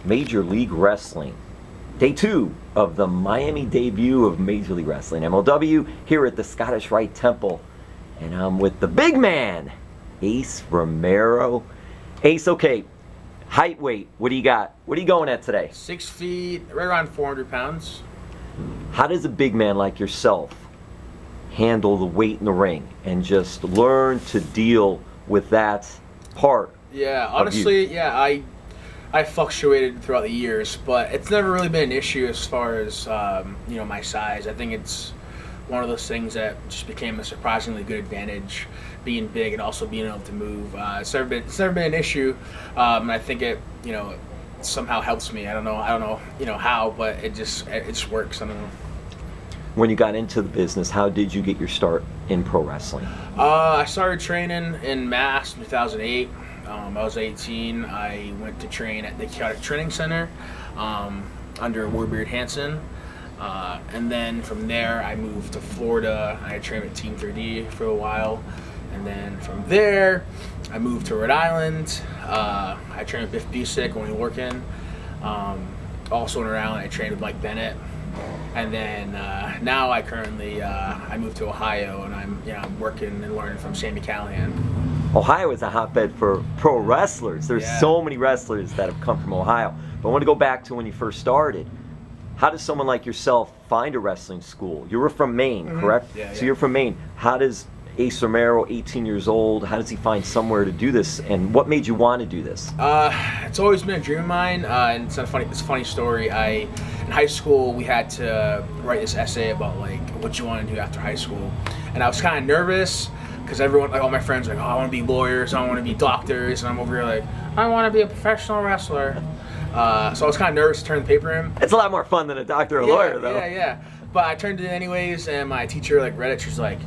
Major League Wrestling. Day 2 of the Miami debut of Major League Wrestling, MLW, here at the Scottish Rite Temple. And I'm with the big man, Ace Romero. Ace, okay, height, weight, what do you got? What are you going at today? 6 feet, right around 400 pounds. How does a big man like yourself handle the weight in the ring and just learn to deal with that part? Yeah, honestly, yeah, I fluctuated throughout the years, but it's never really been an issue as far as my size. I think it's one of those things that just became a surprisingly good advantage, being big and also being able to move. It's never been an issue, and I think it somehow helps me. I don't know how, but it just works. I don't know. When you got into the business, how did you get your start in pro wrestling? I started training in Mass in 2008. I was 18. I went to train at the Chaotic Training Center under Warbeard Hanson. And then from there, I moved to Florida. I trained at Team 3D for a while. And then from there, I moved to Rhode Island. I trained with Biff Busick, Oney Lorcan. Also in Rhode Island, I trained with Mike Bennett. And then now I currently I moved to Ohio, and I'm working and learning from Sammy Callahan. Ohio is a hotbed for pro wrestlers. There's so many wrestlers that have come from Ohio. But I want to go back to when you first started. How does someone like yourself find a wrestling school? You were from Maine, correct? Yeah, so you're from Maine. How does Ace Romero, 18 years old, how does he find somewhere to do this? And what made you want to do this? It's always been a dream of mine, and it's a funny story. In high school, we had to write this essay about like what you want to do after high school, and I was kind of nervous because everyone, like all my friends, were like, oh, I want to be lawyers, I want to be doctors, and I'm over here like, I want to be a professional wrestler. So I was kind of nervous to turn the paper in. It's a lot more fun than a doctor or lawyer, though. Yeah. But I turned it in anyways, and my teacher read it. She's like,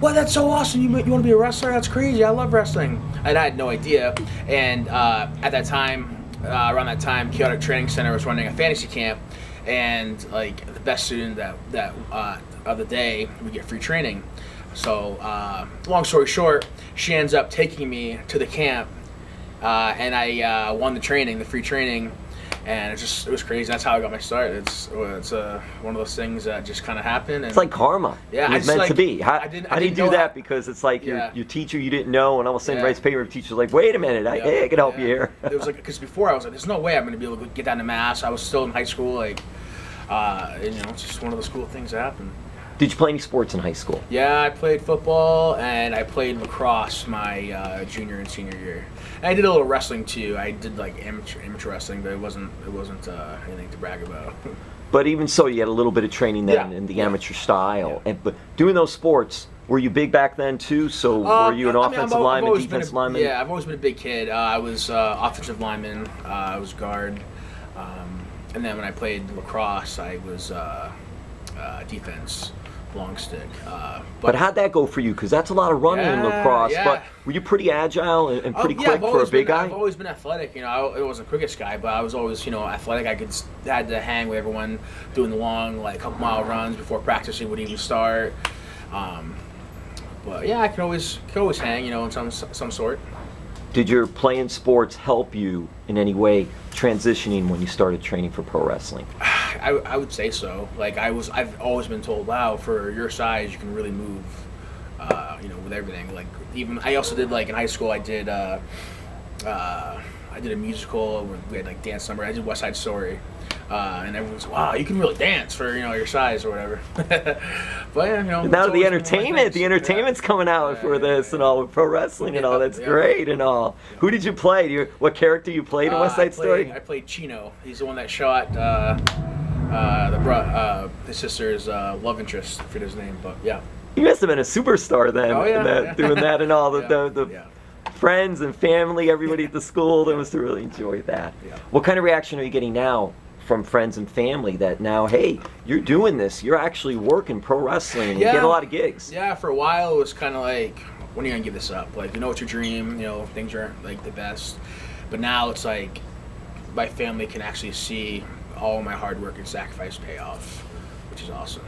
"Well, that's so awesome! You want to be a wrestler? That's crazy! I love wrestling." And I had no idea. And at that time, around that time, Chaotic Training Center was running a fantasy camp, and like the best student that of the day would get free training. So long story short, she ends up taking me to the camp. And I won the free training, and it was crazy. That's how I got my start. It's one of those things that just kind of happened. And it's like karma. Yeah, it's meant to be. How do you do that? Because it's like your teacher you didn't know, and all of a sudden writes paper. The teacher's like, "Wait a minute, I can help you here." It was like because before I was like, "There's no way I'm going to be able to get down to Mass." I was still in high school, like, it's just one of those cool things that happen. Did you play any sports in high school? Yeah, I played football and I played lacrosse my junior and senior year. And I did a little wrestling too. I did like amateur wrestling, but it wasn't anything to brag about. But even so, you had a little bit of training then in the amateur style. Yeah. But doing those sports, were you big back then too? So were you an offensive lineman, defensive lineman? Yeah, I've always been a big kid. I was offensive lineman. I was guard. And then when I played lacrosse, I was defense. Long stick. But how'd that go for you? Because that's a lot of running in lacrosse. Yeah. But were you pretty agile and pretty quick for a big guy? I've always been athletic. I wasn't the quickest guy, but I was always, athletic. I had to hang with everyone doing the long, like, couple-mile runs before practicing would even start. But yeah, I could always hang, in some sort. Did your playing sports help you in any way transitioning when you started training for pro wrestling? I would say so. Like I've always been told, wow, for your size, you can really move, with everything. Like even I also did like in high school, I did a musical where we had like dance number. I did West Side Story, and everyone's like, wow, you can really dance for your size or whatever. But yeah, now the entertainment's coming out for this and all with pro wrestling and all. That's great and all. Who did you play? What character you played in West Side Story? I played Chino. He's the one that shot his sister's love interest. I forget his name, but yeah. You must have been a superstar then, doing that and all. The friends and family, everybody at the school, they must have really enjoyed that. Yeah. What kind of reaction are you getting now from friends and family that now, hey, you're doing this, you're actually working pro wrestling, and you get a lot of gigs? Yeah, for a while it was kind of like, when are you going to give this up? Like, it's your dream, things aren't like the best. But now it's like, my family can actually see all my hard work and sacrifice pay off, which is awesome.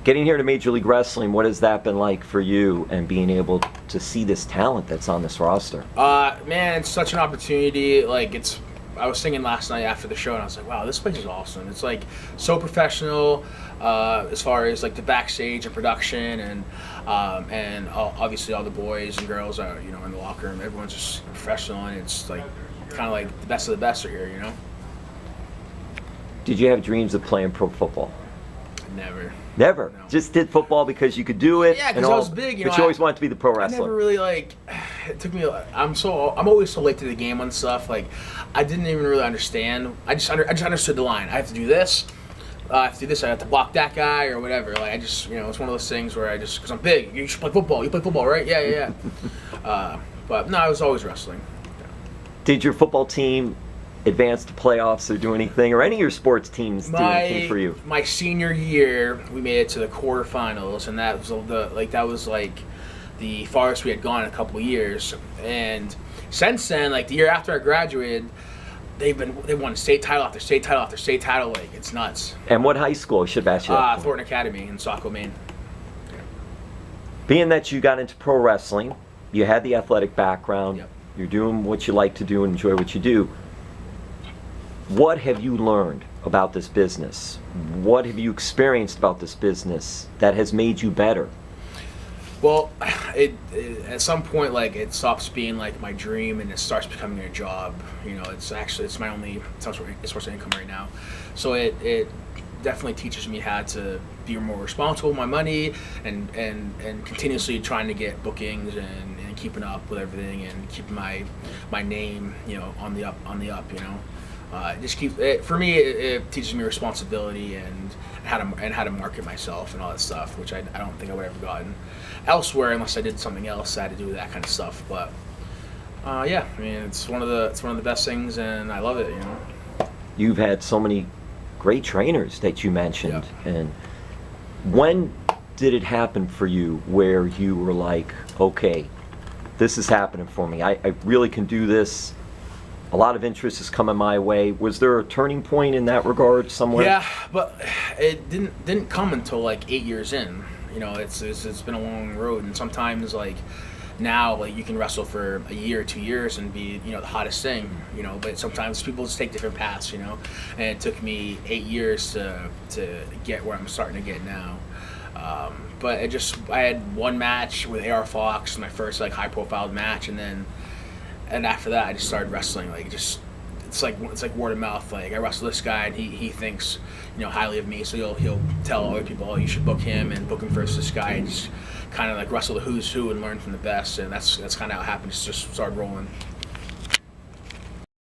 Getting here to Major League Wrestling, what has that been like for you and being able to see this talent that's on this roster? Man, it's such an opportunity. Like, it's I was singing last night after the show, and I was like, wow, this place is awesome. It's like so professional as far as like the backstage and production, and obviously all the boys and girls are, you know, in the locker room. Everyone's just professional, and it's like kind of like the best of the best are here, you know. Did you have dreams of playing pro football? Never. Never. No. Just did football because you could do it. Yeah, because I was big. But you always wanted to be the pro I wrestler. never really like. It took me. I'm always so late to the game on stuff. Like, I didn't even really understand. I just understood the line. I have to do this. I have to do this. I have to block that guy or whatever. Like, I just, you know, it's one of those things where I just, because I'm big. You should play football. You play football, right? Yeah. But no, I was always wrestling. Did your football team advance to playoffs or do anything, or any of your sports teams do anything for you? My senior year, we made it to the quarterfinals, and that was the farthest we had gone in a couple of years. And since then, like the year after I graduated, they won state title after state title after state title. Like, it's nuts. And what high school? I should have asked you that. Thornton Academy in Saco, Maine. Being that you got into pro wrestling, you had the athletic background, Yep. You're doing what you like to do and enjoy what you do. What have you learned about this business? What have you experienced about this business that has made you better? Well, it at some point, like, it stops being like my dream and it starts becoming a job. You know, it's my only source of income right now. So it definitely teaches me how to be more responsible with my money and continuously trying to get bookings and keeping up with everything and keeping my name, you know, on the up, you know. For me, it teaches me responsibility and how to market myself and all that stuff, which I don't think I would have ever gotten elsewhere unless I did something else that had to do with that kind of stuff. But yeah, I mean, it's one of the best things, and I love it. You know, you've had so many great trainers that you mentioned, Yep. And when did it happen for you where you were like, okay, this is happening for me. I really can do this. A lot of interest is coming my way. Was there a turning point in that regard somewhere? Yeah, but it didn't come until like 8 years in. You know, it's been a long road, and sometimes like now, like, you can wrestle for a year or 2 years and be, you know, the hottest thing. You know, but sometimes people just take different paths. You know, and it took me 8 years to get where I'm starting to get now. But I had one match with AR Fox, my first like high profile match, and after that I just started wrestling. Like, it's like word of mouth. Like, I wrestle this guy and he thinks, you know, highly of me, so he'll tell other people, oh, you should book him and book him versus this guy, and just kind of like wrestle the who's who and learn from the best. And that's kind of how it happened. Just started rolling.